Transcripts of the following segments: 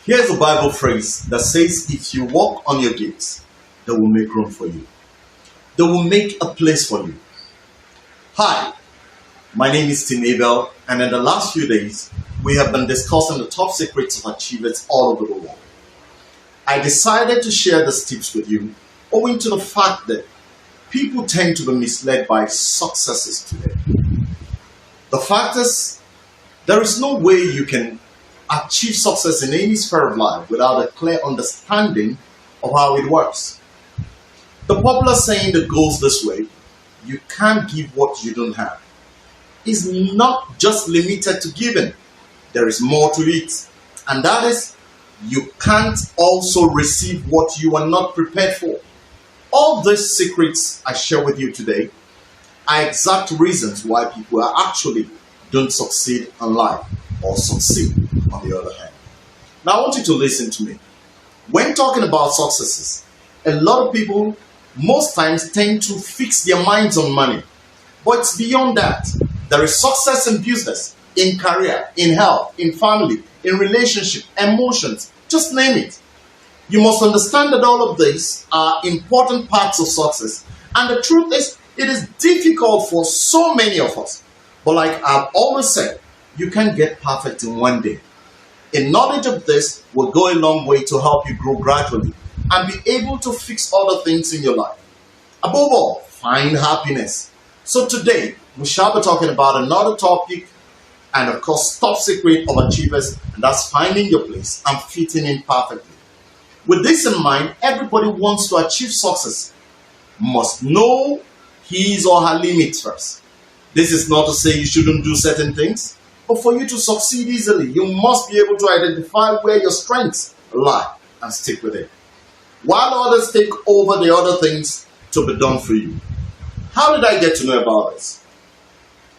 Here's a Bible phrase that says, if you walk on your gates, they will make room for you. They will make a place for you. Hi, my name is Abel, and in the last few days, we have been discussing the top secrets of achievers all over the world. I decided to share these tips with you owing to the fact that people tend to be misled by successes today. The fact is, there is no way you can achieve success in any sphere of life without a clear understanding of how it works. The popular saying that goes this way, you can't give what you don't have, is not just limited to giving. There is more to it, and that is, you can't also receive what you are not prepared for. All these secrets I share with you today are exact reasons why people actually don't succeed in life or succeed on the other hand. Now I want you to listen to me. When talking about successes, a lot of people most times tend to fix their minds on money. But it's beyond that. There is success in business, in career, in health, in family, in relationship, emotions, just name it. You must understand that all of these are important parts of success. And the truth is, it is difficult for so many of us. But like I've always said, you can get perfect in one day. A knowledge of this will go a long way to help you grow gradually and be able to fix other things in your life. Above all, find happiness. So today, we shall be talking about another topic and of course, top secret of achievers, and that's finding your place and fitting in perfectly. With this in mind, everybody wants to achieve success must know his or her limits first. This is not to say you shouldn't do certain things, but for you to succeed easily, you must be able to identify where your strengths lie and stick with it, while others take over the other things to be done for you. How did I get to know about this?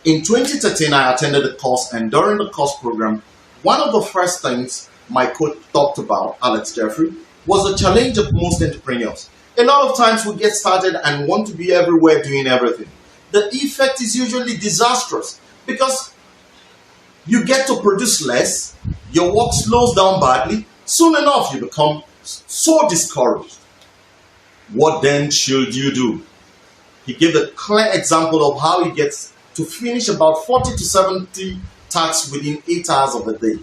In 2013, I attended a course, and during the course program, one of the first things my coach talked about, Alex Jeffrey, was the challenge of most entrepreneurs. A lot of times we get started and want to be everywhere doing everything. The effect is usually disastrous because you get to produce less, your work slows down badly, soon enough you become so discouraged. What then should you do? He gave a clear example of how he gets to finish about 40 to 70 tasks within 8 hours of a day.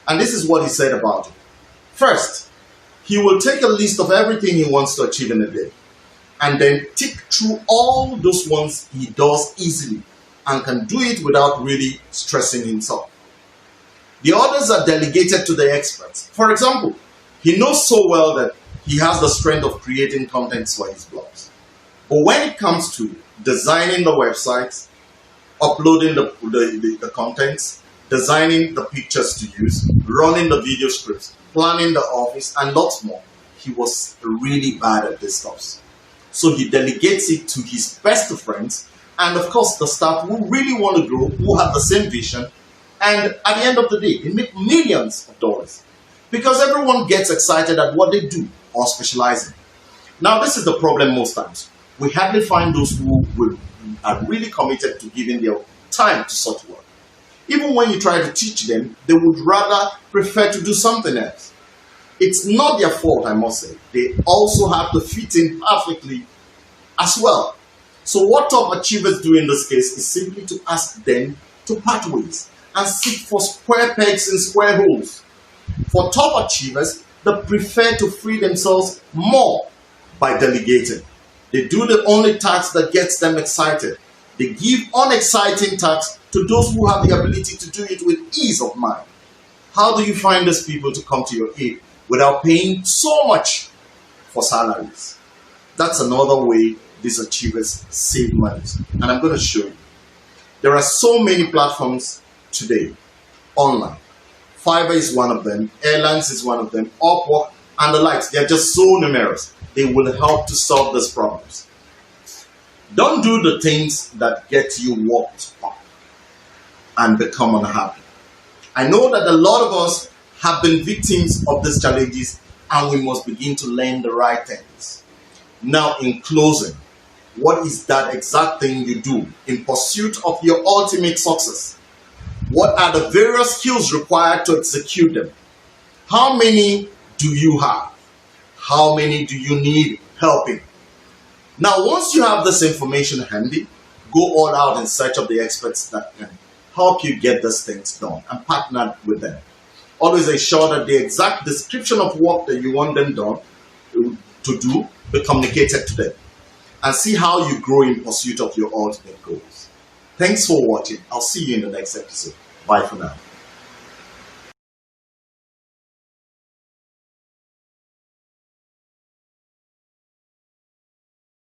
And this is what he said about it. First, he will take a list of everything he wants to achieve in a day and then tick through all those ones he does easily and can do it without really stressing himself. The others are delegated to the experts. For example, he knows so well that he has the strength of creating contents for his blogs. But when it comes to designing the websites, uploading the contents, designing the pictures to use, running the video scripts, planning the office, and lots more, he was really bad at this stuff. So he delegates it to his best friends, and of course the staff who really want to grow, who have the same vision, and at the end of the day, they make millions of dollars because everyone gets excited at what they do or specialize in. Now, this is the problem most times. We hardly find those who are really committed to giving their time to such work. Even when you try to teach them, they would rather prefer to do something else. It's not their fault, I must say. They also have to fit in perfectly as well. So what top achievers do in this case is simply to ask them to part ways and seek for square pegs in square holes. For top achievers, they prefer to free themselves more by delegating. They do the only task that gets them excited. They give unexciting tasks to those who have the ability to do it with ease of mind. How do you find these people to come to your aid without paying so much for salaries? That's another way these achievers save money. And I'm going to show you. There are so many platforms today online. Fiverr is one of them. Airlines is one of them. Upwork and the likes. They are just so numerous. They will help to solve these problems. Don't do the things that get you worked up and become unhappy. I know that a lot of us have been victims of these challenges, and we must begin to learn the right things. Now, in closing, what is that exact thing you do in pursuit of your ultimate success? What are the various skills required to execute them? How many do you have? How many do you need helping? Now, once you have this information handy, go all out in search of the experts that can help you get these things done and partner with them. Always ensure that the exact description of work that you want them done to do be communicated to them, and see how you grow in pursuit of your ultimate goals. Thanks for watching. I'll see you in the next episode. Bye for now.